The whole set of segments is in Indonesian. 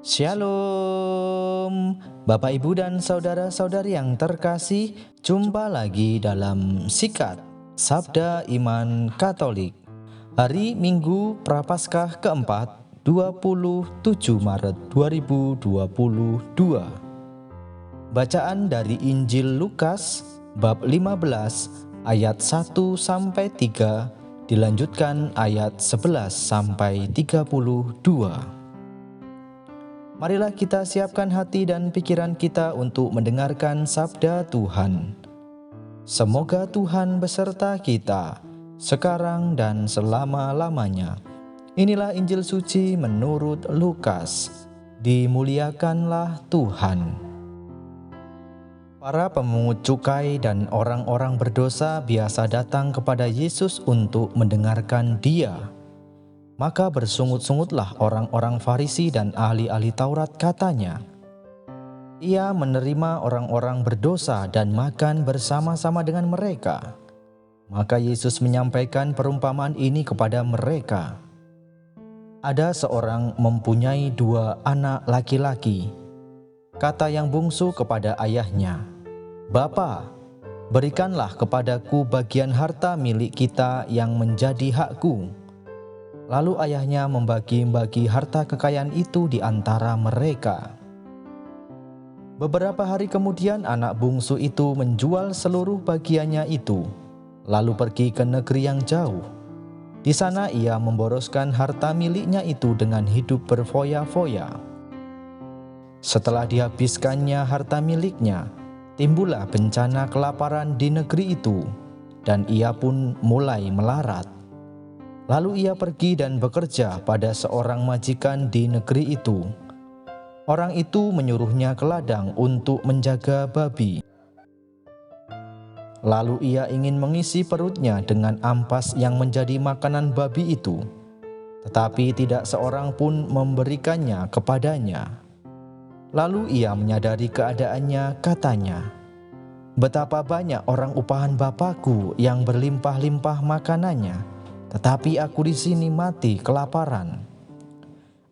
Shalom, Bapak Ibu dan saudara-saudari yang terkasih, jumpa lagi dalam Sikat Sabda Iman Katolik. Hari Minggu Prapaskah keempat, 27 Maret 2022. Bacaan dari Injil Lukas bab 15 ayat 1-3, dilanjutkan ayat 11-32. Marilah kita siapkan hati dan pikiran kita untuk mendengarkan sabda Tuhan. Semoga Tuhan beserta kita, sekarang dan selama-lamanya. Inilah Injil suci menurut Lukas. Dimuliakanlah Tuhan. Para pemungut cukai dan orang-orang berdosa biasa datang kepada Yesus untuk mendengarkan Dia. Maka bersungut-sungutlah orang-orang Farisi dan ahli-ahli Taurat, katanya, "Ia menerima orang-orang berdosa dan makan bersama-sama dengan mereka." Maka Yesus menyampaikan perumpamaan ini kepada mereka. Ada seorang mempunyai 2 anak laki-laki. Kata yang bungsu kepada ayahnya, "Bapa, berikanlah kepadaku bagian harta milik kita yang menjadi hakku." Lalu ayahnya membagi-bagi harta kekayaan itu di antara mereka. Beberapa hari kemudian anak bungsu itu menjual seluruh bagiannya itu, lalu pergi ke negeri yang jauh. Di sana ia memboroskan harta miliknya itu dengan hidup berfoya-foya. Setelah dihabiskannya harta miliknya, timbullah bencana kelaparan di negeri itu, dan ia pun mulai melarat. Lalu ia pergi dan bekerja pada seorang majikan di negeri itu. Orang itu menyuruhnya ke ladang untuk menjaga babi. Lalu ia ingin mengisi perutnya dengan ampas yang menjadi makanan babi itu, tetapi tidak seorang pun memberikannya kepadanya. Lalu ia menyadari keadaannya, katanya, "Betapa banyak orang upahan Bapakku yang berlimpah-limpah makanannya, tetapi aku di sini mati kelaparan.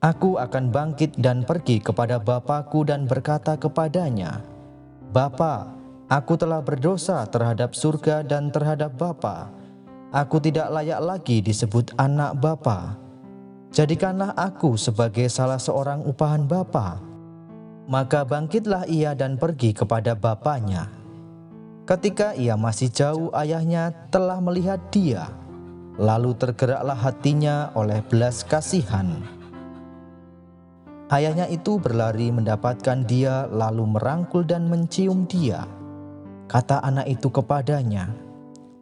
Aku akan bangkit dan pergi kepada Bapakku dan berkata kepadanya, 'Bapa, aku telah berdosa terhadap surga dan terhadap Bapa. Aku tidak layak lagi disebut anak Bapa. Jadikanlah aku sebagai salah seorang upahan Bapa.' Maka bangkitlah ia dan pergi kepada bapaknya. Ketika ia masih jauh, ayahnya telah melihat dia. Lalu tergeraklah hatinya oleh belas kasihan. Ayahnya itu berlari mendapatkan dia, lalu merangkul dan mencium dia. Kata anak itu kepadanya,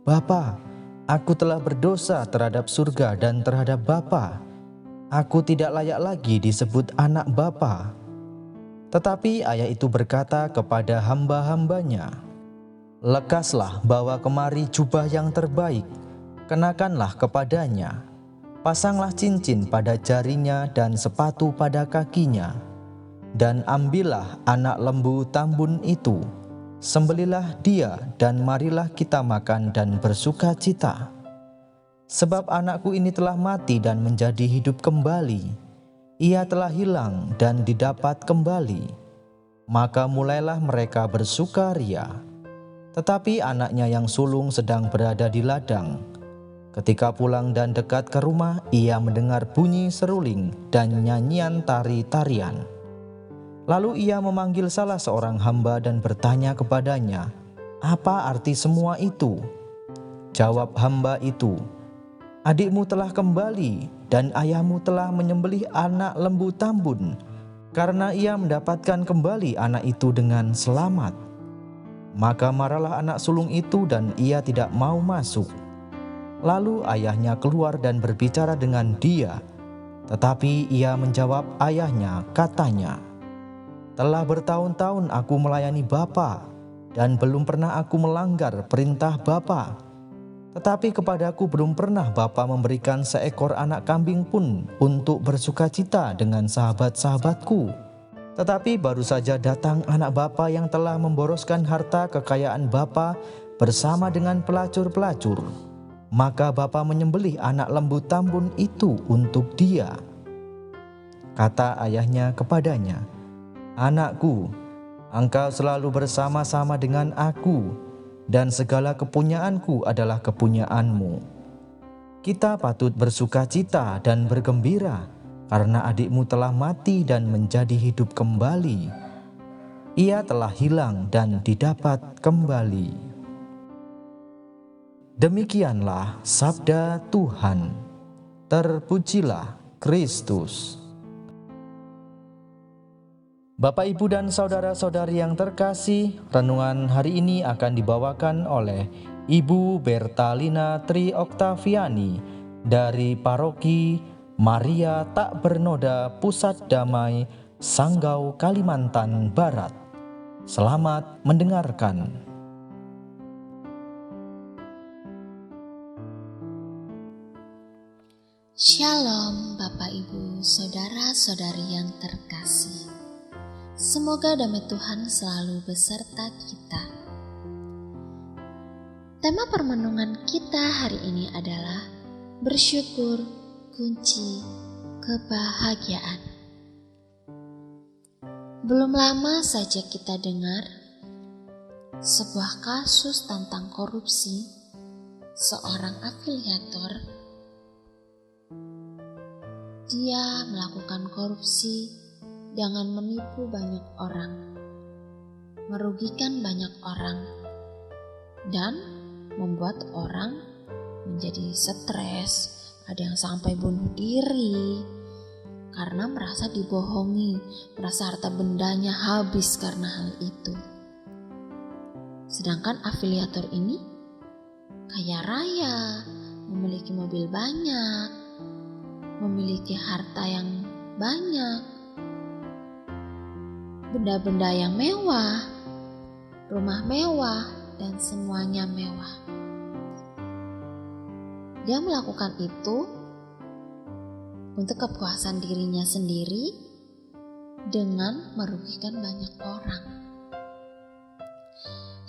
'Bapa, aku telah berdosa terhadap surga dan terhadap Bapa. Aku tidak layak lagi disebut anak Bapa.' Tetapi ayah itu berkata kepada hamba-hambanya, 'Lekaslah, bawa kemari jubah yang terbaik, kenakanlah kepadanya, pasanglah cincin pada jarinya dan sepatu pada kakinya, dan ambillah anak lembu tambun itu, sembelilah dia, dan marilah kita makan dan bersuka cita. Sebab anakku ini telah mati dan menjadi hidup kembali, ia telah hilang dan didapat kembali.' Maka mulailah mereka bersukaria. Tetapi anaknya yang sulung sedang berada di ladang. Ketika pulang dan dekat ke rumah, ia mendengar bunyi seruling dan nyanyian tari-tarian. Lalu ia memanggil salah seorang hamba dan bertanya kepadanya, 'Apa arti semua itu?' Jawab hamba itu, 'Adikmu telah kembali dan ayahmu telah menyembelih anak lembu tambun, karena ia mendapatkan kembali anak itu dengan selamat.' Maka marahlah anak sulung itu dan ia tidak mau masuk. Lalu ayahnya keluar dan berbicara dengan dia. Tetapi ia menjawab ayahnya, katanya, 'Telah bertahun-tahun aku melayani Bapa, dan belum pernah aku melanggar perintah Bapa. Tetapi kepadaku belum pernah Bapa memberikan seekor anak kambing pun untuk bersukacita dengan sahabat-sahabatku. Tetapi baru saja datang anak Bapa yang telah memboroskan harta kekayaan Bapa bersama dengan pelacur-pelacur. Maka Bapa menyembelih anak lembu tambun itu untuk dia.' Kata ayahnya kepadanya, "Anakku, engkau selalu bersama-sama dengan aku, dan segala kepunyaanku adalah kepunyaanmu. Kita patut bersukacita dan bergembira, karena adikmu telah mati dan menjadi hidup kembali. Ia telah hilang dan didapat kembali." Demikianlah sabda Tuhan. Terpujilah Kristus. Bapak, Ibu, dan saudara-saudari yang terkasih, renungan hari ini akan dibawakan oleh Ibu Bertalina Tri Oktaviani dari Paroki Maria Tak Bernoda Pusat Damai, Sanggau, Kalimantan Barat. Selamat mendengarkan. Shalom Bapak Ibu, saudara-saudari yang terkasih. Semoga damai Tuhan selalu beserta kita. Tema permenungan kita hari ini adalah bersyukur kunci kebahagiaan. Belum lama saja kita dengar sebuah kasus tentang korupsi seorang afiliator. Dia melakukan korupsi dengan menipu banyak orang, merugikan banyak orang, dan membuat orang menjadi stres. Ada yang sampai bunuh diri karena merasa dibohongi, merasa harta bendanya habis karena hal itu. Sedangkan afiliator ini kaya raya, memiliki mobil banyak, memiliki harta yang banyak, benda-benda yang mewah, rumah mewah, dan semuanya mewah. Dia melakukan itu untuk kepuasan dirinya sendiri dengan merugikan banyak orang.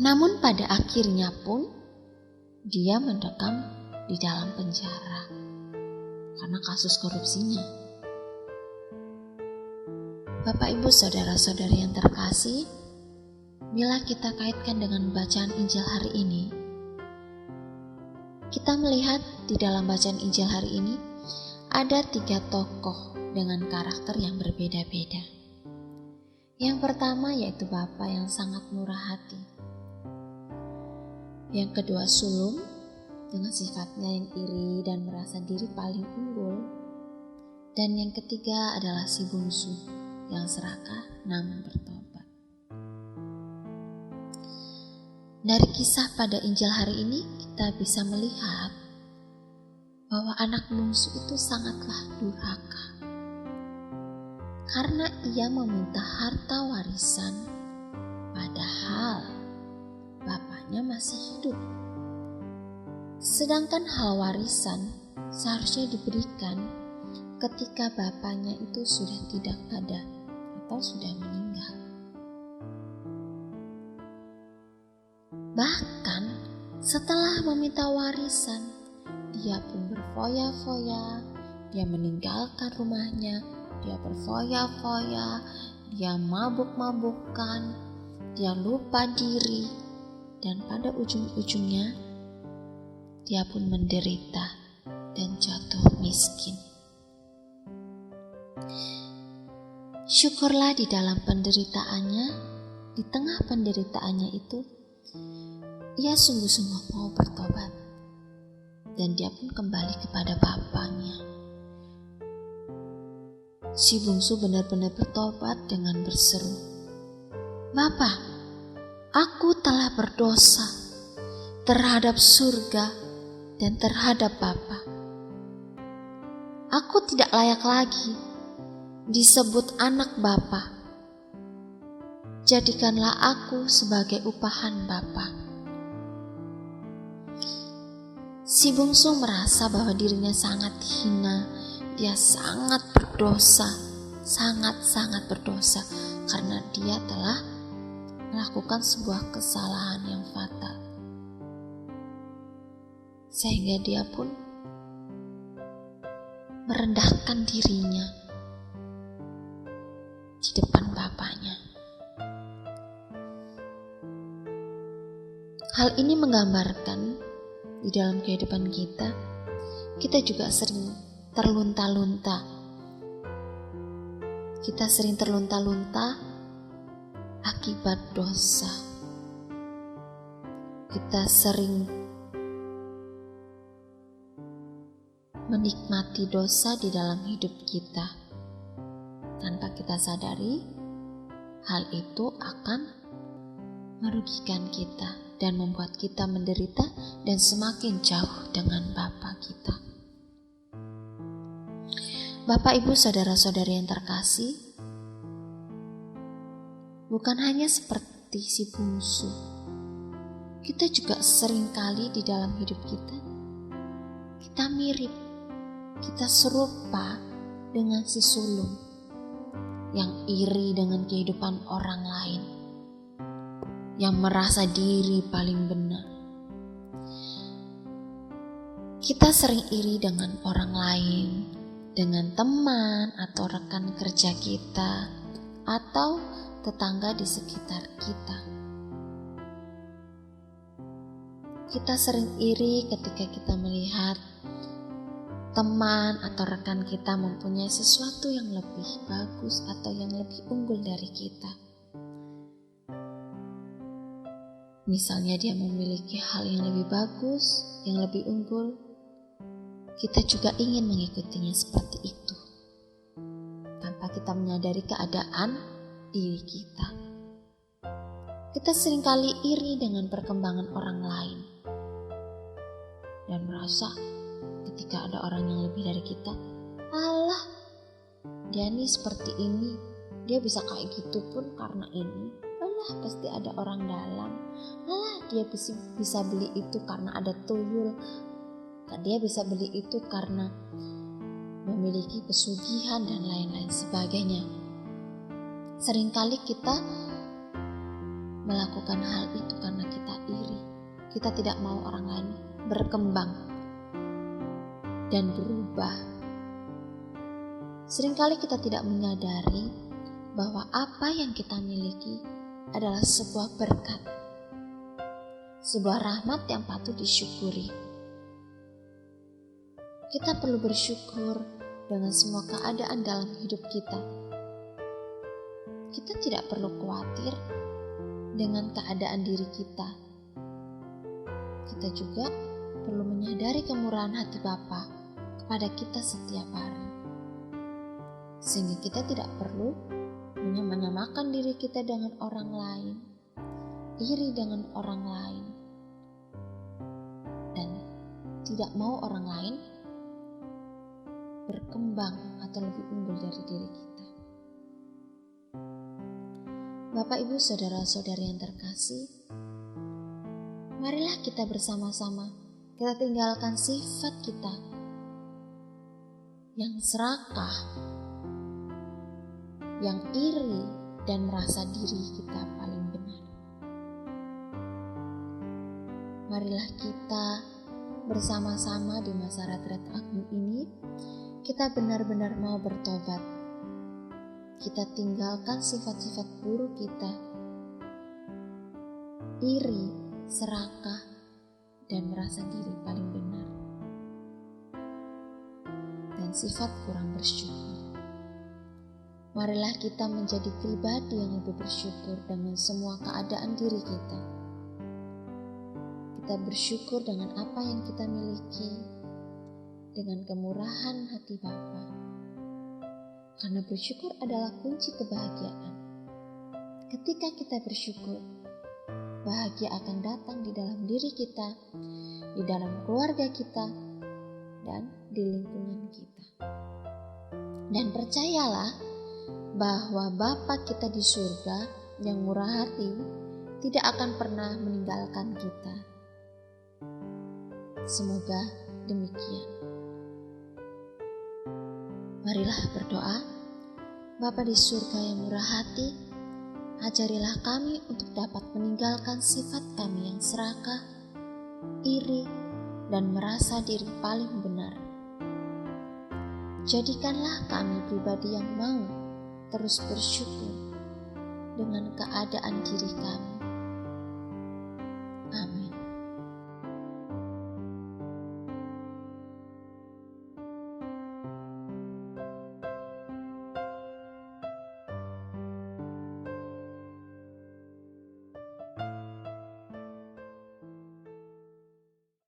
Namun pada akhirnya pun dia mendekam di dalam penjara karena kasus korupsinya. Bapak, Ibu, saudara-saudari yang terkasih, bila kita kaitkan dengan bacaan Injil hari ini, kita melihat di dalam bacaan Injil hari ini ada 3 tokoh dengan karakter yang berbeda-beda. Yang pertama yaitu Bapa yang sangat murah hati. Yang kedua sulung dengan sifatnya yang iri dan merasa diri paling unggul. Dan yang ketiga adalah si bungsu yang serakah namun bertobat. Dari kisah pada Injil hari ini kita bisa melihat bahwa anak bungsu itu sangatlah durhaka karena ia meminta harta warisan padahal bapaknya masih hidup. Sedangkan hal warisan seharusnya diberikan ketika bapaknya itu sudah tidak ada atau sudah meninggal. Bahkan setelah meminta warisan, dia pun berfoya-foya, dia meninggalkan rumahnya, dia berfoya-foya, dia mabuk-mabukan, dia lupa diri, dan pada ujung-ujungnya dia pun menderita dan jatuh miskin. Syukurlah di dalam penderitaannya, di tengah penderitaannya itu, ia sungguh-sungguh mau bertobat. Dan dia pun kembali kepada bapaknya. Si bungsu benar-benar bertobat dengan berseru, "Bapa, aku telah berdosa terhadap surga dan terhadap Bapa. Aku tidak layak lagi disebut anak Bapa. Jadikanlah aku sebagai upahan Bapa." Si bungsu merasa bahwa dirinya sangat hina, dia sangat berdosa, sangat-sangat berdosa karena dia telah melakukan sebuah kesalahan yang fatal. Sehingga dia pun merendahkan dirinya di depan Bapaknya. Hal ini menggambarkan di dalam kehidupan kita juga sering terlunta-lunta. Kita sering terlunta-lunta akibat dosa. Kita sering menikmati dosa di dalam hidup kita. Tanpa kita sadari, hal itu akan merugikan kita dan membuat kita menderita dan semakin jauh dengan Bapa kita. Bapak, Ibu, saudara-saudari yang terkasih, bukan hanya seperti si bungsu, kita juga seringkali di dalam hidup kita mirip, kita serupa dengan si sulung yang iri dengan kehidupan orang lain, yang merasa diri paling benar. Kita sering iri dengan orang lain, dengan teman atau rekan kerja kita, atau tetangga di sekitar kita. Kita sering iri ketika kita melihat teman atau rekan kita mempunyai sesuatu yang lebih bagus atau yang lebih unggul dari kita. Misalnya dia memiliki hal yang lebih bagus, yang lebih unggul, kita juga ingin mengikutinya seperti itu, tanpa kita menyadari keadaan diri kita. Kita seringkali iri dengan perkembangan orang lain, dan merasa ketika ada orang yang lebih dari kita, alah, dia nih seperti ini, dia bisa kayak gitu pun karena ini. Alah, pasti ada orang dalam. Alah, dia bisa beli itu karena ada tuyul. Dia bisa beli itu karena memiliki pesugihan dan lain-lain sebagainya. Seringkali kita melakukan hal itu karena kita iri. Kita tidak mau orang lain berkembang dan berubah. Seringkali kita tidak menyadari bahwa apa yang kita miliki adalah sebuah berkat, sebuah rahmat yang patut disyukuri. Kita perlu bersyukur dengan semua keadaan dalam hidup kita. Kita tidak perlu khawatir dengan keadaan diri kita. Kita juga perlu menyadari kemurahan hati Bapa kepada kita setiap hari, sehingga kita tidak perlu menyamakan diri kita dengan orang lain, iri dengan orang lain, dan tidak mau orang lain berkembang atau lebih unggul dari diri kita. Bapak, Ibu, saudara-saudari yang terkasih, marilah kita bersama-sama kita tinggalkan sifat kita yang serakah, yang iri dan merasa diri kita paling benar. Marilah kita bersama-sama di masa retret agung ini, kita benar-benar mau bertobat. Kita tinggalkan sifat-sifat buruk kita, iri, serakah, dan merasa diri paling benar, dan sifat kurang bersyukur. Marilah kita menjadi pribadi yang lebih bersyukur dengan semua keadaan diri kita. Kita bersyukur dengan apa yang kita miliki, dengan kemurahan hati Bapa. Karena bersyukur adalah kunci kebahagiaan. Ketika kita bersyukur, bahagia akan datang di dalam diri kita, di dalam keluarga kita, dan di lingkungan kita. Dan percayalah bahwa Bapa kita di surga yang murah hati tidak akan pernah meninggalkan kita. Semoga demikian. Marilah berdoa. Bapa di surga yang murah hati, ajarilah kami untuk dapat meninggalkan sifat kami yang serakah, iri, dan merasa diri paling benar. Jadikanlah kami pribadi yang mau terus bersyukur dengan keadaan diri kami.